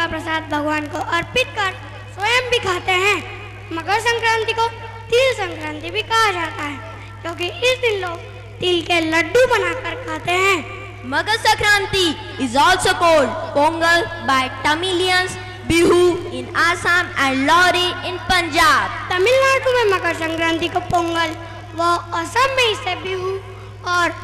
का प्रसाद भगवान को अर्पित कर स्वयं भी खाते हैं। मकर संक्रांति को तिल संक्रांति भी कहा जाता है, क्योंकि इस दिन लोग तिल के लड्डू बनाकर खाते हैं। Makar Sankranti is also called Pongal by Tamilians, Bihu in Assam and Lohri in Punjab. Tamil Nadu में मकर संक्रांति को पोंगल व असम में इसे बिहू और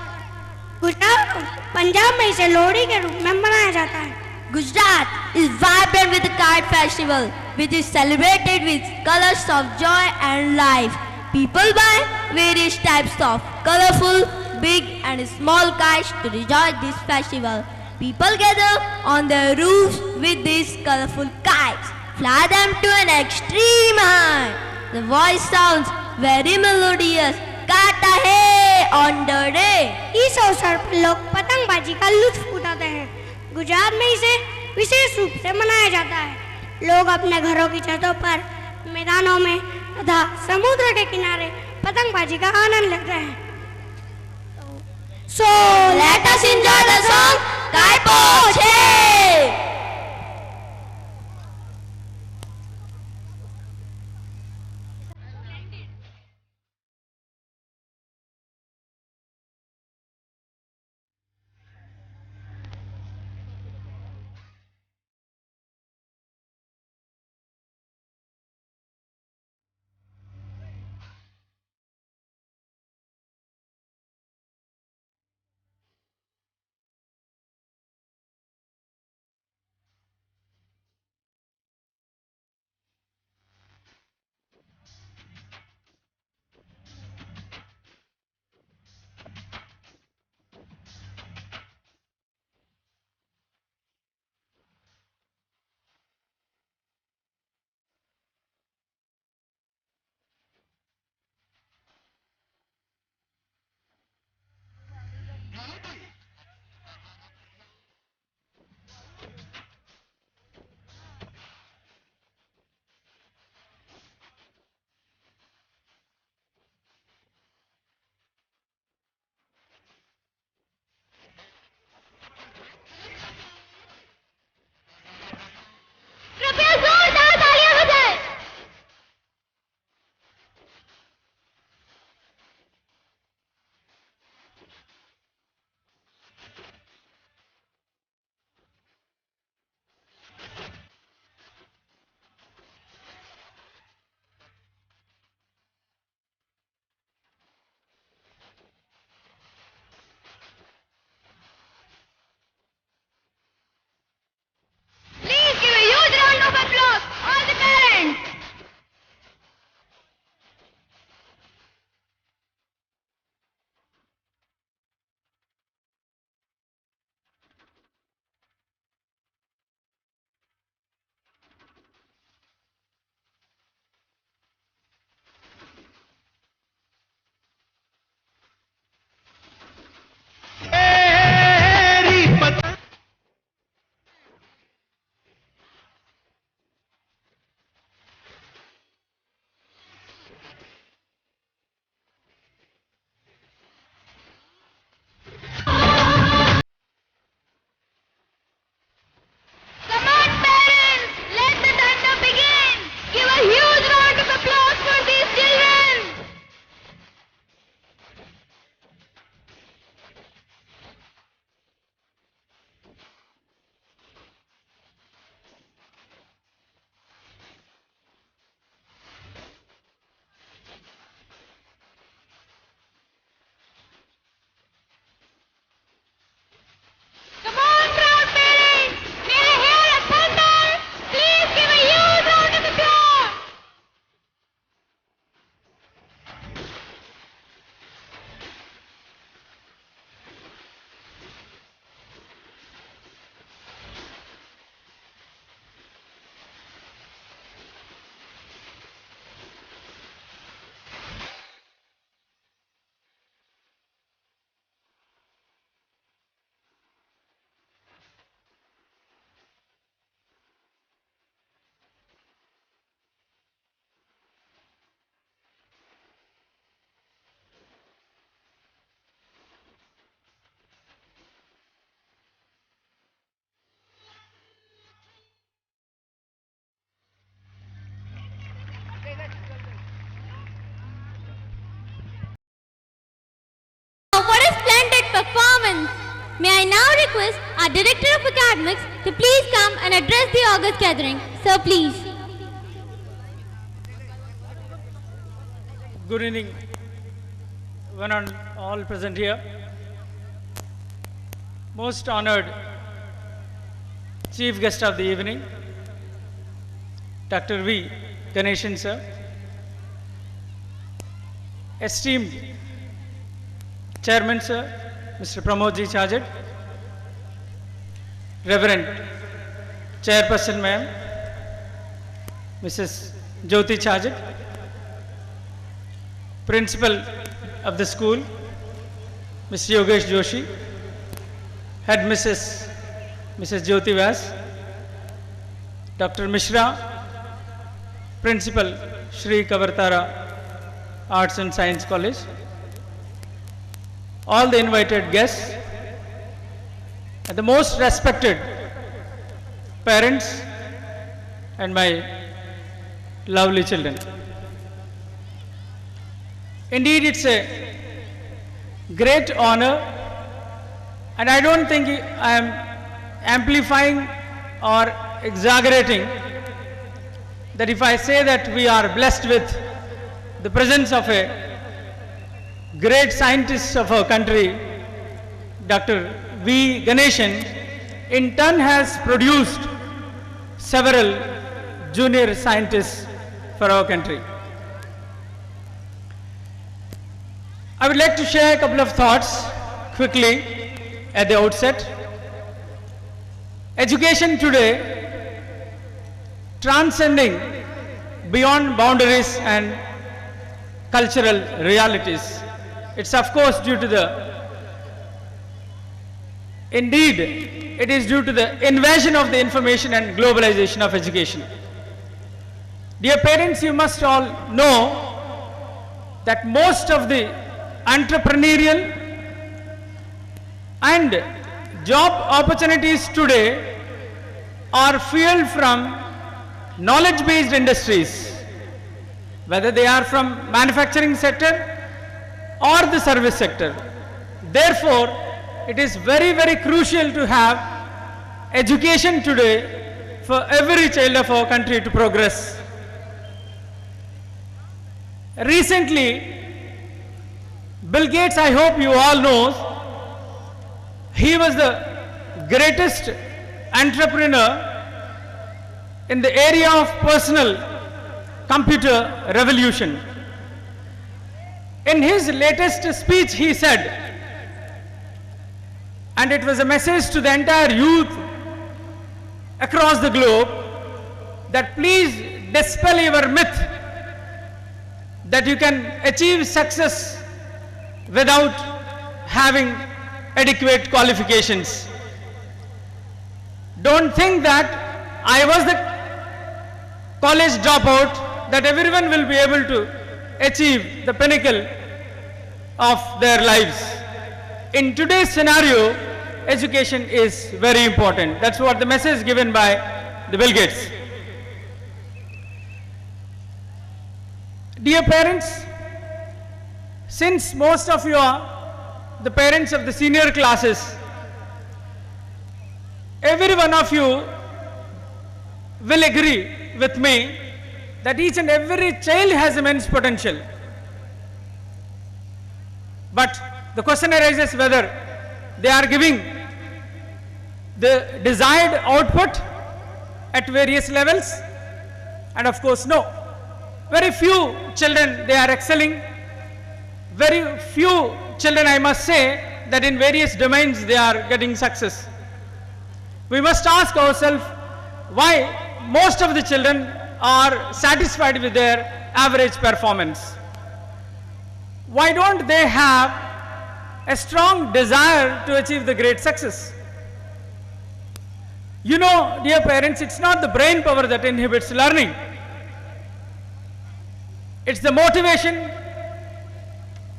गुजरात पंजाब में इसे लोहड़ी के रूप में मनाया जाता है। Gujarat is vibrant with the kite festival, which is celebrated with colors of joy and life. People buy various types of colorful, big and small kites to enjoy this festival. People gather on their roofs with these colorful kites, fly them to an extreme height. The voice sounds very melodious. गाता है on the day. इस अवसर पर लोग पतंगबाजी का लुत्फ उठाते हैं। गुजरात में इसे विशेष रूप से मनाया जाता है। लोग अपने घरों की छतों पर, मैदानों में तथा समुद्र के किनारे पतंगबाजी का आनंद लेते हैं। So let us enjoy the song Kai Poche. performance. May I now request our Director of Academics to please come and address the August gathering. Sir, please. Good evening, one and all present here. Most honored Chief Guest of the evening, Dr. V. Ganeshan sir. Esteemed Chairman sir, Mr. Pramod Ji Chajat. Reverend Chairperson ma'am, Mrs. Jyoti Chajat. Principal of the school, Mr. Yogesh Joshi. Head Mrs. Jyoti Vyas. Dr. Mishra, Principal Shri Kavartara Arts and Science College. All the invited guests and the most respected parents and my lovely children. Indeed, it's a great honor, and I don't think I am amplifying or exaggerating that if I say that we are blessed with the presence of a great scientist of our country, Dr. V. Ganeshan, in turn has produced several junior scientists for our country. I would like to share a couple of thoughts quickly at the outset. Education today, transcending beyond boundaries and cultural realities. It's of course due to it is due to the invasion of the information and globalization of education. Dear parents, you must all know that most of the entrepreneurial and job opportunities today are fueled from knowledge-based industries, whether they are from manufacturing sector or the service sector. Therefore, it is very, very crucial to have education today for every child of our country to progress. Recently, Bill Gates, I hope you all know, he was the greatest entrepreneur in the area of personal computer revolution. In his latest speech, he said, and it was a message to the entire youth across the globe, that please dispel your myth that you can achieve success without having adequate qualifications. Don't think that I was the college dropout, that everyone will be able to achieve the pinnacle of their lives. In today's scenario, education is very important. That's what the message given by the Bill Gates. Dear parents, since most of you are the parents of the senior classes, every one of you will agree with me that each and every child has immense potential. But the question arises whether they are giving the desired output at various levels, and of course no. Very few children, they are excelling. Very few children, I must say, that in various domains they are getting success. We must ask ourselves why most of the children are satisfied with their average performance. Why don't they have a strong desire to achieve the great success? You know, dear parents, it's not the brain power that inhibits learning. It's the motivation,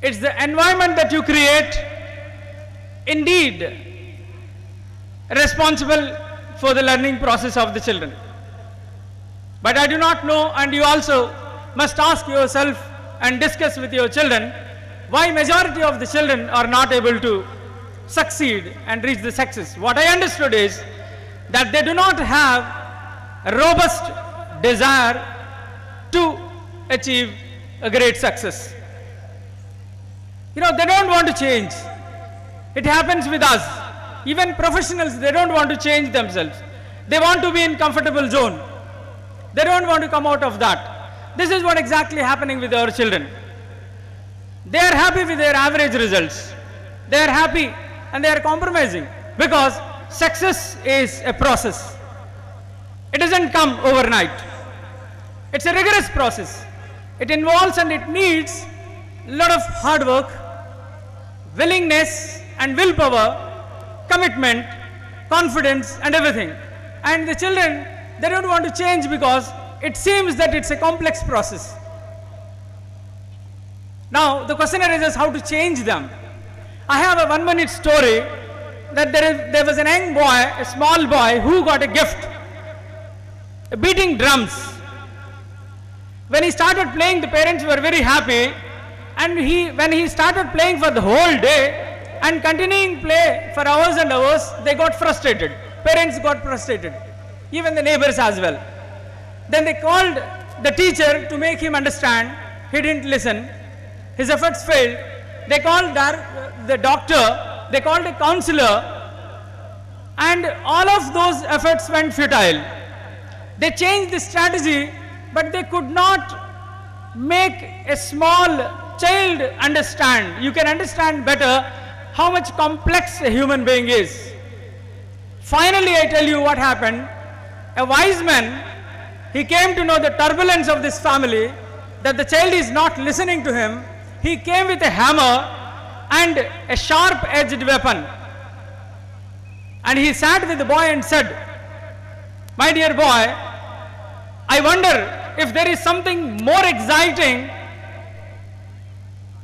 it's the environment that you create, indeed responsible for the learning process of the children. But I do not know, and you also must ask yourself and discuss with your children, why majority of the children are not able to succeed and reach the success. What I understood is that they do not have a robust desire to achieve a great success. You know, they don't want to change. It happens with us. Even professionals, they don't want to change themselves. They want to be in comfortable zone. They don't want to come out of that. This is what exactly happening with our children. They are happy with their average results. They are happy and they are compromising because success is a process. It doesn't come overnight. It's a rigorous process. It involves and it needs a lot of hard work, willingness and willpower, commitment, confidence and everything. And the children, they don't want to change because it seems that it's a complex process. Now the question arises how to change them. I have a 1-minute story that there was a young boy, a small boy who got a gift, beating drums. When he started playing, the parents were very happy, and when he started playing for the whole day and continuing play for hours and hours, they got frustrated. Parents got frustrated, even the neighbors as well. Then they called the teacher to make him understand. He didn't listen. His efforts failed. They called the doctor, they called a counselor, and all of those efforts went futile. They changed the strategy, but they could not make a small child understand. You can understand better how much complex a human being is. Finally, I tell you what happened. A wise man, he came to know the turbulence of this family, that the child is not listening to him. He came with a hammer and a sharp-edged weapon. And he sat with the boy and said, "My dear boy, I wonder if there is something more exciting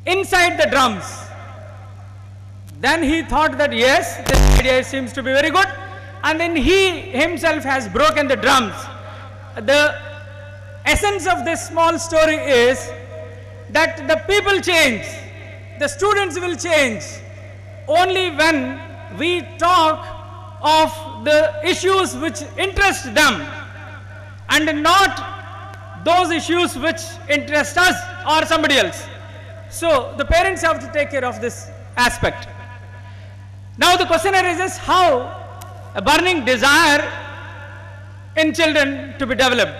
inside the drums." Then he thought that yes, this idea seems to be very good. And then he himself has broken the drums. The essence of this small story is that the people change, the students will change only when we talk of the issues which interest them and not those issues which interest us or somebody else. So the parents have to take care of this aspect. Now the question arises how a burning desire in children to be developed.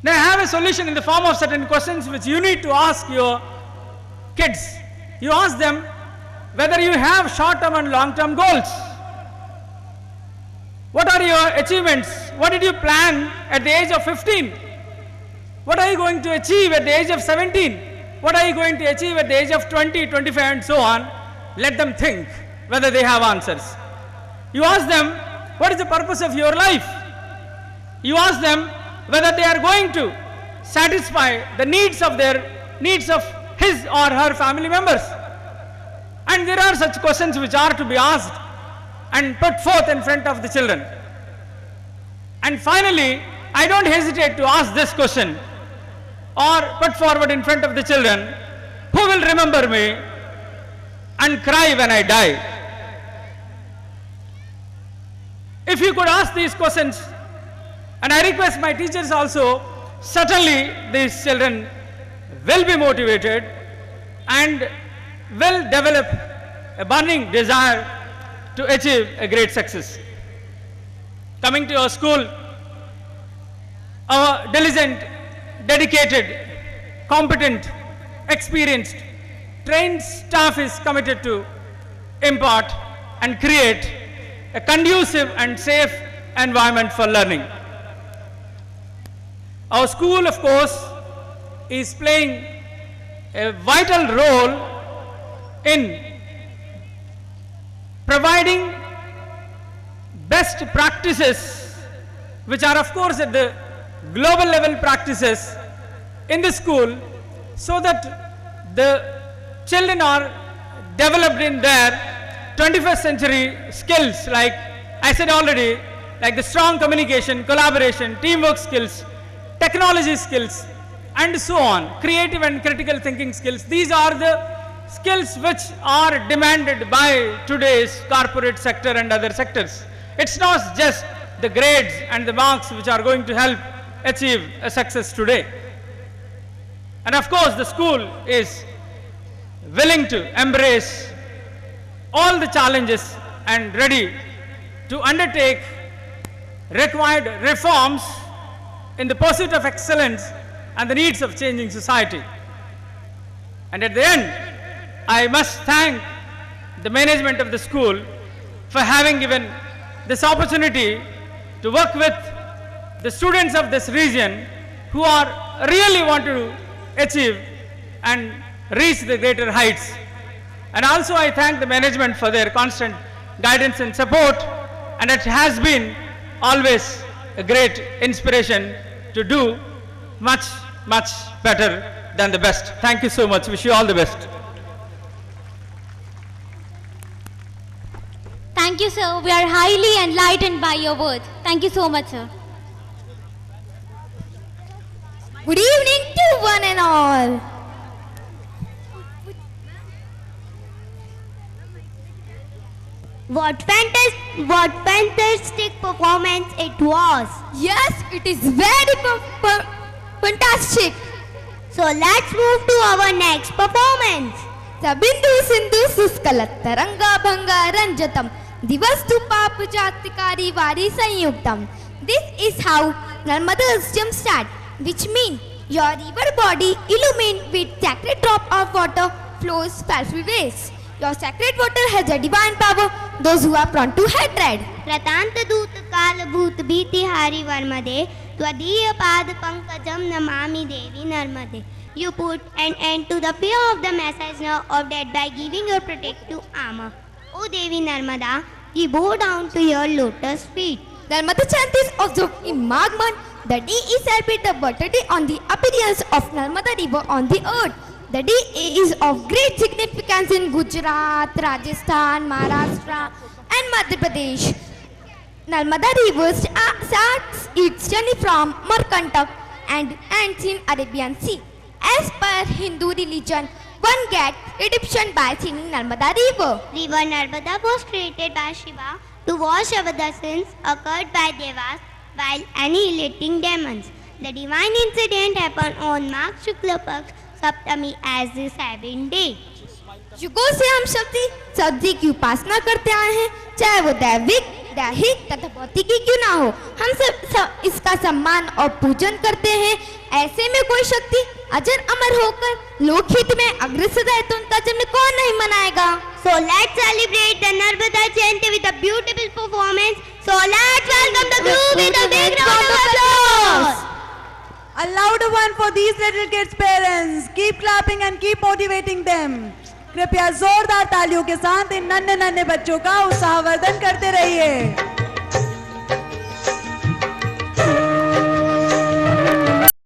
Now I have a solution in the form of certain questions which you need to ask your kids. You ask them whether you have short-term and long-term goals. What are your achievements? What did you plan at the age of 15? What are you going to achieve at the age of 17? What are you going to achieve at the age of 20, 25 and so on? Let them think whether they have answers. You ask them, what is the purpose of your life? You ask them whether they are going to satisfy the needs of his or her family members. And there are such questions which are to be asked and put forth in front of the children. And finally, I don't hesitate to ask this question or put forward in front of the children, who will remember me and cry when I die? If you could ask these questions, and I request my teachers also, certainly these children will be motivated and will develop a burning desire to achieve a great success. Coming to our school, our diligent, dedicated, competent, experienced, trained staff is committed to impart and create a conducive and safe environment for learning. Our school, of course, is playing a vital role in providing best practices, which are of course at the global level practices in the school, so that the children are developed in their 21st century skills, like I said already, like the strong communication, collaboration, teamwork skills, technology skills, and so on, creative and critical thinking skills. These are the skills which are demanded by today's corporate sector and other sectors. It's not just the grades and the marks which are going to help achieve a success today. And of course, the school is willing to embrace all the challenges and ready to undertake required reforms in the pursuit of excellence and the needs of changing society. And at the end, I must thank the management of the school for having given this opportunity to work with the students of this region who are really want to achieve and reach the greater heights. And also I thank the management for their constant guidance and support, and it has been always a great inspiration to do much, much better than the best. Thank you so much. Wish you all the best. Thank you, sir. We are highly enlightened by your words. Thank you so much, sir. Good evening to one and all. What fantastic performance it was. Yes, it is very fantastic. So let's move to our next performance. Sabindu Sindhu Suskalat Taranga Bhanga Ranjatam Divastu Pap Jatikari Vari Sanyuktam. This is how Narmada's jump start, which means your river body illumined with sacred drop of water flows powerful ways. Your sacred water has a divine power, those who are prone to hatred. प्रतांत दूत काल भूत भीति हारी वर्मदे त्वदीय पाद पंकजम नमामि देवी नर्मदे. You put an end to the fear of the messenger of death by giving your protective armor. O Devi Narmada, we bow down to your lotus feet. Narmada chant is observed in Magh month. The day is celebrated the birthday on the appearance of Narmada river on the earth. The day is of great significance in Gujarat, Rajasthan, Maharashtra and Madhya Pradesh. Narmada river starts its journey from Markantak and ends in Arabian Sea. As per Hindu religion, one gets redemption by singing Narmada river. River Narmada was created by Shiva to wash away the sins occurred by Devas while annihilating demons. The divine incident happened on Magh Shukla Paksh Saptami as the 7th day. युगों से हम शक्ति की उपासना करते आए हैं, चाहे वो दैविक, दैहिक तथा भौतिक ही क्यों ना हो। हम सब इसका सम्मान और पूजन करते हैं। ऐसे में कोई शक्ति अजर अमर होकर लोकहित में अग्रसर है तो उनका जन्म कौन नहीं मनाएगा। So let's celebrate the Narmada Jayanti with a beautiful performance. So let's welcome the group with a big round of applause. A louder one for these little kids' parents. Keep clapping and keep motivating them. कृपया जोरदार तालियों के साथ इन नन्हे नन्हे बच्चों का उत्साहवर्धन करते रहिए।